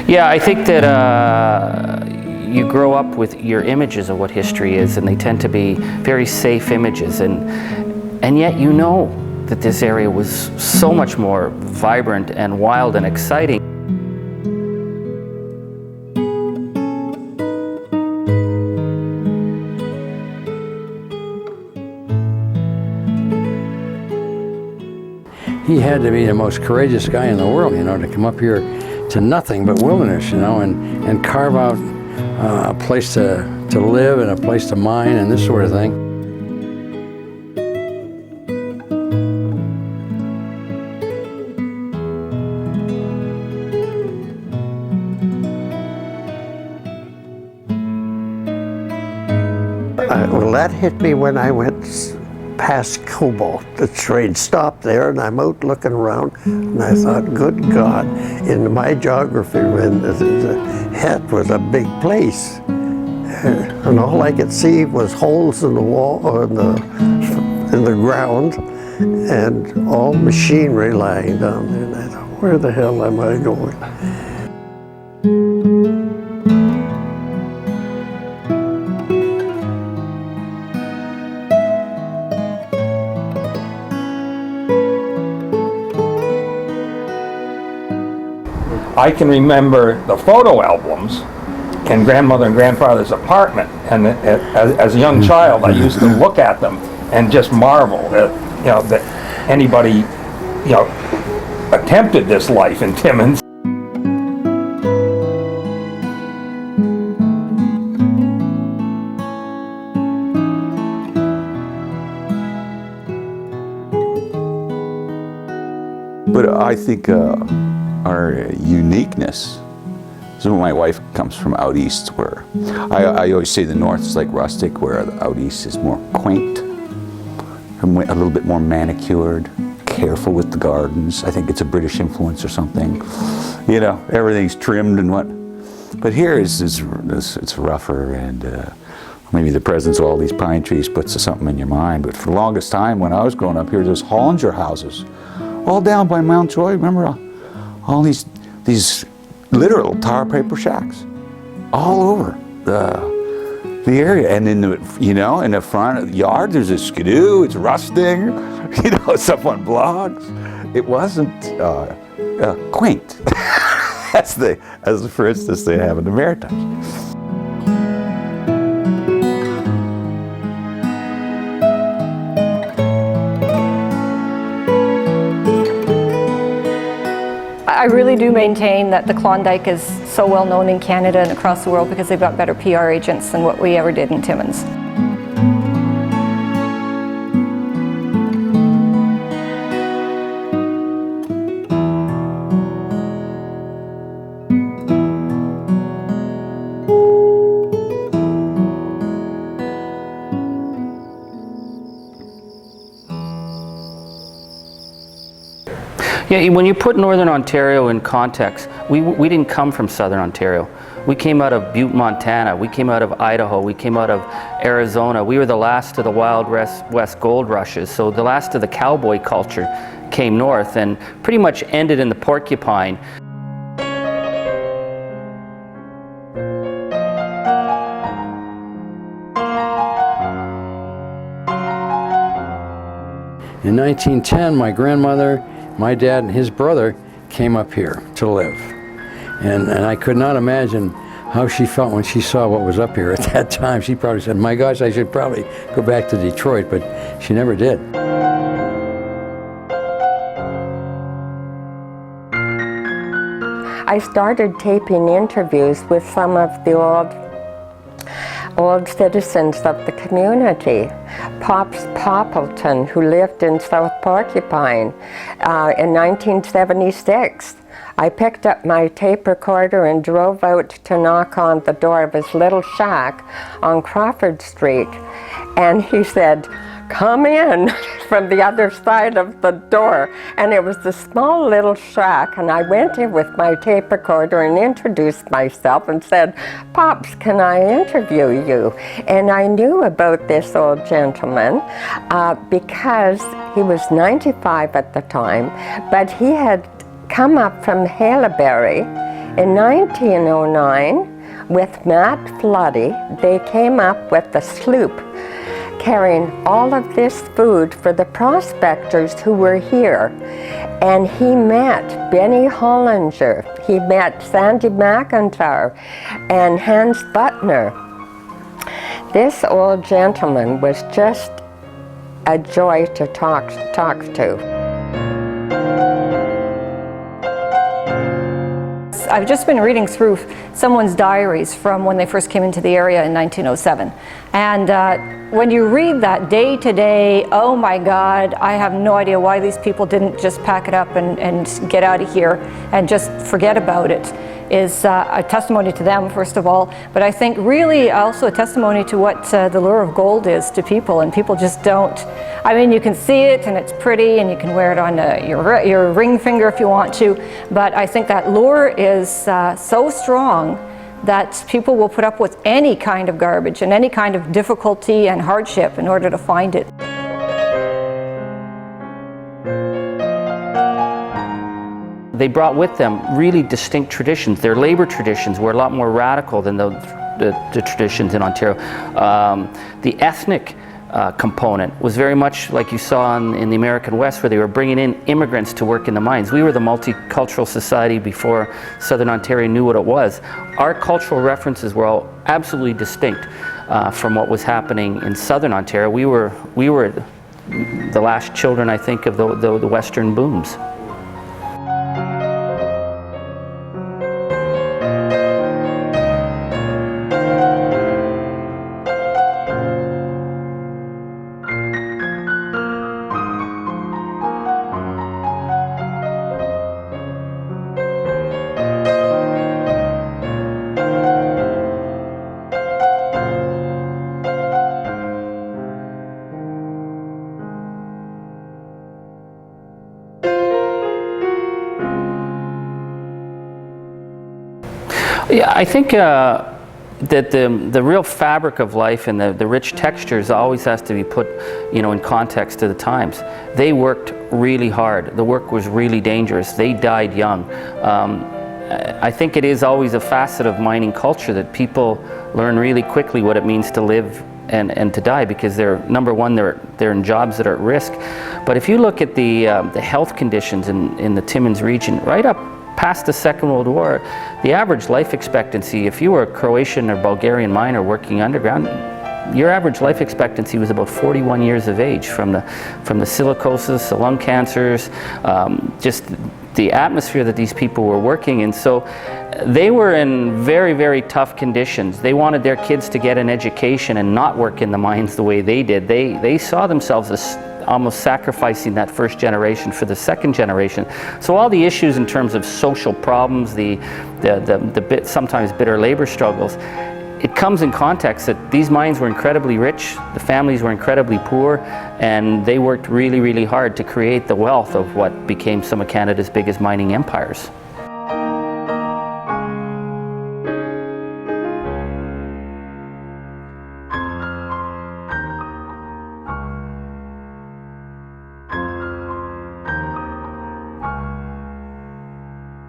Yeah, I think that you grow up with your images of what history is, and they tend to be very safe images, and yet you know that this area was so much more vibrant and wild and exciting. He had to be the most courageous guy in the world, you know, to come up here to nothing but wilderness, you know, and carve out a place to live and a place to mine and this sort of thing. Well, that hit me when I went past Cobalt. The train stopped there, and I'm out looking around, and I thought, good God, in my geography, when the Het was a big place, and all I could see was holes in the wall, or in the ground, and all machinery lying down there, and I thought, where the hell am I going? I can remember the photo albums in grandmother and grandfather's apartment, and as a young child, I used to look at them and just marvel at, you know, that anybody, you know, attempted this life in Timmins. But I think our uniqueness. So my wife comes from out east, where I always say the north is like rustic, where the out east is more quaint, a little bit more manicured, careful with the gardens. I think it's a British influence or something. You know, everything's trimmed and what. But here it's rougher, and maybe the presence of all these pine trees puts something in your mind. But for the longest time, when I was growing up here, there's Hollinger houses, all down by Mount Joy. Remember? All these literal tar paper shacks all over the area, and in the, you know, in the front of the yard there's a skidoo. It's rusting, you know, it's up on blogs. It wasn't quaint as for instance they have in the Maritimes. I really do maintain that the Klondike is so well known in Canada and across the world because they've got better PR agents than what we ever did in Timmins. Yeah, when you put Northern Ontario in context, we didn't come from Southern Ontario. We came out of Butte, Montana. We came out of Idaho. We came out of Arizona. We were the last of the Wild West gold rushes. So the last of the cowboy culture came north and pretty much ended in the Porcupine. In 1910, my grandmother, my dad, and his brother came up here to live. And I could not imagine how she felt when she saw what was up here at that time. She probably said, my gosh, I should probably go back to Detroit, but she never did. I started taping interviews with some of the old citizens of the community. Pops Poppleton, who lived in South Porcupine in 1976. I picked up my tape recorder and drove out to knock on the door of his little shack on Crawford Street. And he said, "Come in," from the other side of the door. And it was a small little shack, and I went in with my tape recorder and introduced myself and said, "Pops, can I interview you?" And I knew about this old gentleman because he was 95 at the time, but he had come up from Haileybury In 1909, with Matt Floody, they came up with a sloop carrying all of this food for the prospectors who were here. And he met Benny Hollinger, he met Sandy McIntyre, and Hans Butner. This old gentleman was just a joy to talk to. I've just been reading through someone's diaries from when they first came into the area in 1907. And when you read that day to day, oh my God, I have no idea why these people didn't just pack it up and get out of here and just forget about it, is a testimony to them, first of all, but I think really also a testimony to what the lure of gold is to people, and people just don't. I mean, you can see it and it's pretty and you can wear it on your ring finger if you want to, but I think that lure is so strong that people will put up with any kind of garbage and any kind of difficulty and hardship in order to find it. They brought with them really distinct traditions. Their labor traditions were a lot more radical than the traditions in Ontario. The ethnic component was very much like you saw in the American West, where they were bringing in immigrants to work in the mines. We were the multicultural society before Southern Ontario knew what it was. Our cultural references were all absolutely distinct from what was happening in Southern Ontario. We were the last children, I think, of the Western booms. Yeah, I think that the real fabric of life and the rich textures always has to be put, in context to the times. They worked really hard. The work was really dangerous. They died young. I think it is always a facet of mining culture that people learn really quickly what it means to live and to die, because number one, they're in jobs that are at risk. But if you look at the health conditions in the Timmins region, right up past the Second World War, the average life expectancy, if you were a Croatian or Bulgarian miner working underground, your average life expectancy was about 41 years of age, from the silicosis, the lung cancers, just the atmosphere that these people were working in. So they were in very, very tough conditions. They wanted their kids to get an education and not work in the mines the way they did. They saw themselves as almost sacrificing that first generation for the second generation. So all the issues in terms of social problems, the sometimes bitter labor struggles, it comes in context that these mines were incredibly rich, the families were incredibly poor, and they worked really, really hard to create the wealth of what became some of Canada's biggest mining empires.